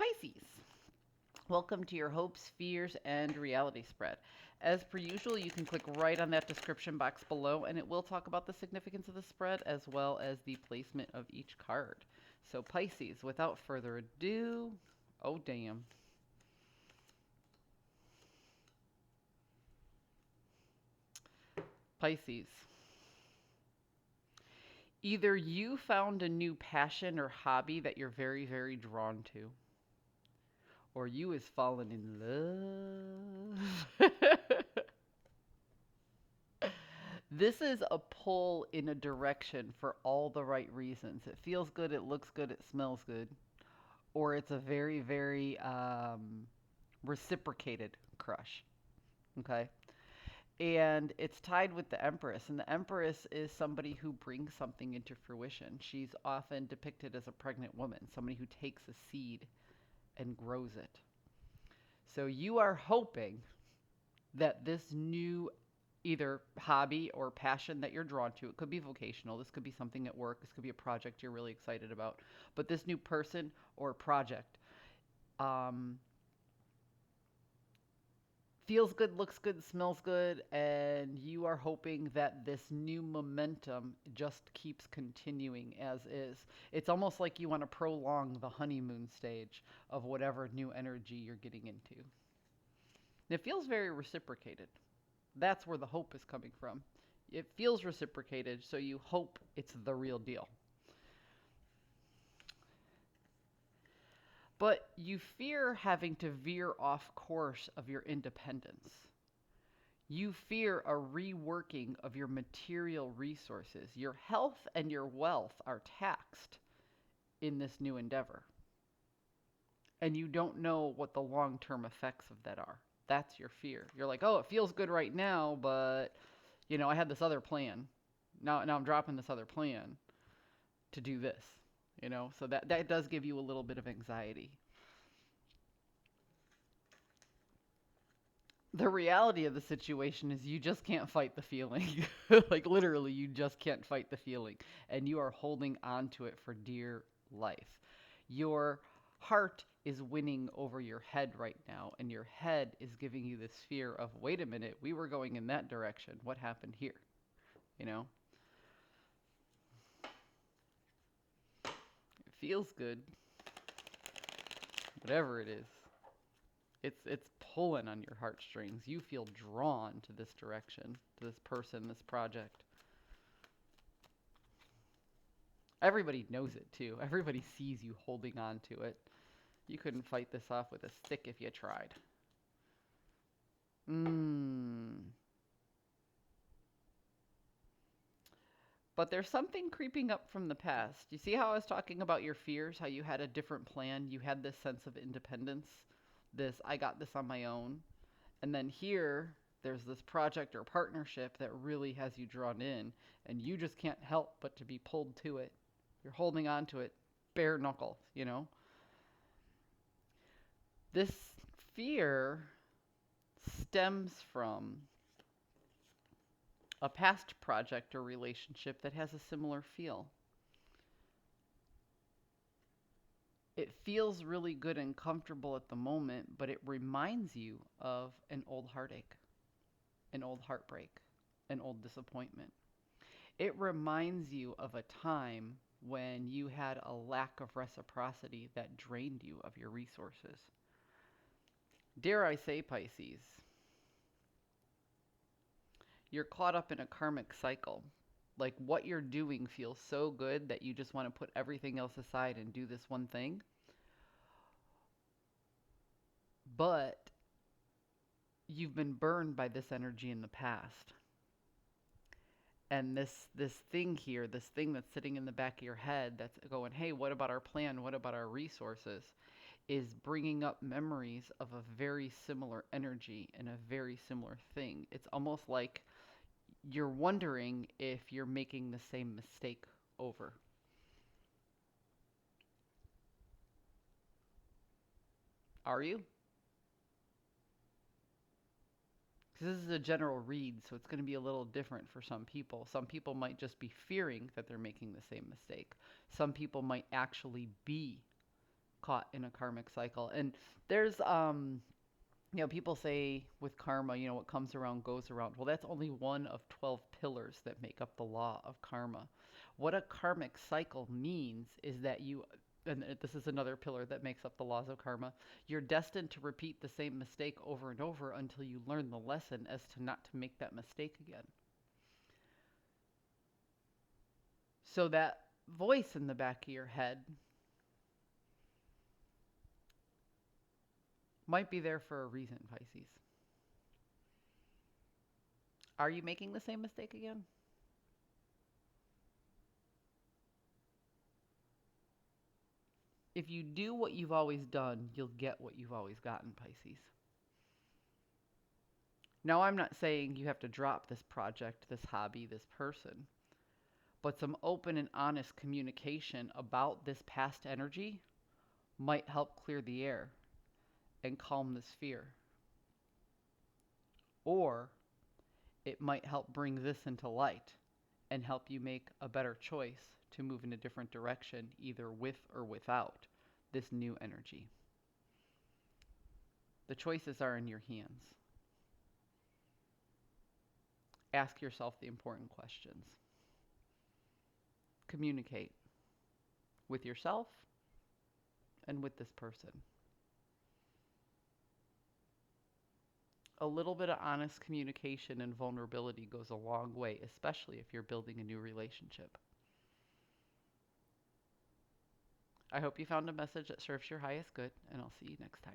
Pisces, welcome to your hopes, fears, and reality spread. As per usual, you can click right on that description box below and it will talk about the significance of the spread as well as the placement of each card. So, Pisces, without further ado, oh damn. Pisces, either you found a new passion or hobby that you're very, very drawn to, or you is fallen in love. This is a pull in a direction for all the right reasons. It feels good, it looks good, it smells good. Or it's a very, very reciprocated crush. Okay. And it's tied with the Empress. And the Empress is somebody who brings something into fruition. She's often depicted as a pregnant woman, somebody who takes a seed and grows it. So you are hoping that this new either hobby or passion that you're drawn to, it could be vocational, this could be something at work, this could be a project you're really excited about, but this new person or project um, feels good, looks good, smells good, and you are hoping that this new momentum just keeps continuing as is. It's almost like you want to prolong the honeymoon stage of whatever new energy you're getting into. It feels very reciprocated. That's where the hope is coming from. It feels reciprocated, so you hope it's the real deal. But you fear having to veer off course of your independence. You fear a reworking of your material resources. Your health and your wealth are taxed in this new endeavor. And you don't know what the long term effects of that are. That's your fear. You're like, oh, it feels good right now, but I had this other plan. Now I'm dropping this other plan to do this. So that does give you a little bit of anxiety. The reality of the situation is you just can't fight the feeling. Like literally, you just can't fight the feeling. And you are holding on to it for dear life. Your heart is winning over your head right now, and your head is giving you this fear of, wait a minute, we were going in that direction. What happened here? You know? It feels good, whatever it is. It's pulling on your heartstrings. You feel drawn to this direction, to this person, this project. Everybody knows it too. Everybody sees you holding on to it. You couldn't fight this off with a stick if you tried. But there's something creeping up from the past. You see how I was talking about your fears, how you had a different plan, you had this sense of independence, this I got this on my own. And then here, there's this project or partnership that really has you drawn in, and you just can't help but to be pulled to it. You're holding on to it bare knuckle. This fear stems from a past project or relationship that has a similar feel. It feels really good and comfortable at the moment, but it reminds you of an old heartache, an old heartbreak, an old disappointment. It reminds you of a time when you had a lack of reciprocity that drained you of your resources. Dare I say, Pisces, you're caught up in a karmic cycle. Like what you're doing feels so good that you just want to put everything else aside and do this one thing. But you've been burned by this energy in the past. And this thing here, this thing that's sitting in the back of your head that's going, hey, what about our plan? What about our resources? Is bringing up memories of a very similar energy and a very similar thing. It's almost like you're wondering if you're making the same mistake over. Are you? Because this is a general read, so it's going to be a little different for some people. Some people might just be fearing that they're making the same mistake. Some people might actually be caught in a karmic cycle. And there's people say with karma, what comes around goes around. Well, that's only one of 12 pillars that make up the law of karma. What a karmic cycle means is that and this is another pillar that makes up the laws of karma, you're destined to repeat the same mistake over and over until you learn the lesson as to not to make that mistake again. So that voice in the back of your head might be there for a reason, Pisces. Are you making the same mistake again? If you do what you've always done, you'll get what you've always gotten, Pisces. Now, I'm not saying you have to drop this project, this hobby, this person, but some open and honest communication about this past energy might help clear the air and calm this fear. Or it might help bring this into light and help you make a better choice to move in a different direction, either with or without this new energy. The choices are in your hands. Ask yourself the important questions. Communicate with yourself and with this person. A little bit of honest communication and vulnerability goes a long way, especially if you're building a new relationship. I hope you found a message that serves your highest good, and I'll see you next time.